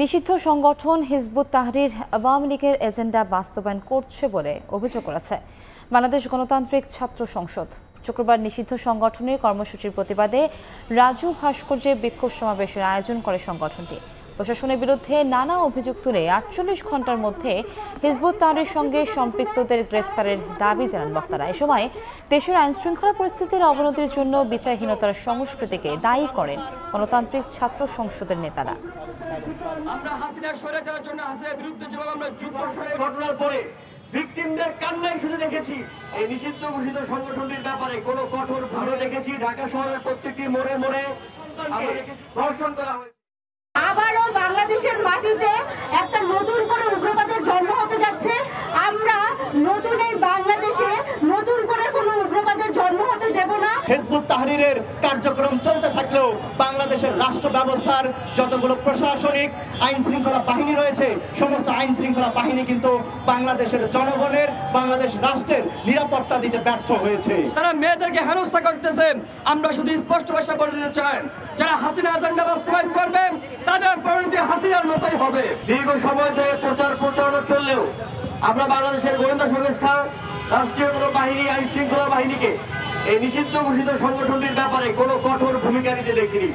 নিষিদ্ধ সংগঠন Hizb ut Tahrir Awami লীগের এজেন্ডা বাস্তবায়ন করছে বলে অভিযোগ করেছে বাংলাদেশ গণতান্ত্রিক ছাত্র সংসদ। শুক্রবার নিষিদ্ধ সংগঠনের কর্মসূচির প্রতিবাদে রাজু ভাস্কর্যে বিক্ষোভ সমাবেশের আয়োজন করে সংগঠনটি। প্রশাসনের বিরুদ্ধে নানা অভিযোগ তুলে ৪৮ ঘণ্টার মধ্যে হিজবুত তাহরির সঙ্গে সম্পৃক্তদের গ্রেফতারের দাবি জানান বক্তারা। এ সময় দেশের আইনশৃঙ্খলা পরিস্থিতির অবনতির জন্য বিচারহীনতার সংস্কৃতিকে দায়ী করেন গণতান্ত্রিক ছাত্র সংসদের নেতারা। আমরা হাসিনা সরে যাওয়ার জন্য হাসিনার বিরুদ্ধে যেভাবে আমরা যুদ্ধ ঘটনার পরে ভিকটিমদের কান্নাই শুনে দেখেছি, এই নিষিদ্ধ ঘোষিত সংগঠনটির ব্যাপারে কোনো কঠোর ভূমিকা দেখেছি। ঢাকা শহরের প্রত্যেকটি মোড়ে মোড়ে ধর্ষণ করা হয়েছে। আবারও বাংলাদেশের মাটিতে একটা নতুন করে উগ্রবাদের জন্ম হতে যাচ্ছে। আমরা নতুন এই বাংলাদেশে নতুন করে কোনো উগ্রবাদের জন্ম হতে দেব না। হিজবুত তাহরিরের কার্যক্রম চলতে থাকলেও বাংলাদেশের রাষ্ট্র ব্যবস্থার যতগুলো প্রশাসনিক আইন শৃঙ্খলা বাহিনী রয়েছে, সমস্ত আইন শৃঙ্খলা বাহিনী কিন্তু বাংলাদেশের জনগণের, বাংলাদেশ রাষ্ট্রের নিরাপত্তা দিতে ব্যর্থ হয়েছে। তারা মেয়েদেরকে হেনস্থা করতেছেন। আমরা শুধু স্পষ্ট ভাষা বলে দিতে চাই, যারা হাসিনা এজেন্ডা বাস্তবায়ন করবেন তাদের পরিণতি হাসিনার মতোই হবে। দীর্ঘ সময় ধরে প্রচারণা চললেও আমরা বাংলাদেশের গোয়েন্দা সংস্থা, রাষ্ট্রীয় কোনো বাহিনী, আইন শৃঙ্খলা বাহিনীকে এই নিষিদ্ধ ঘোষিত সংগঠনটির ব্যাপারে কোনো কঠোর ভূমিকা নিতে দেখিনি।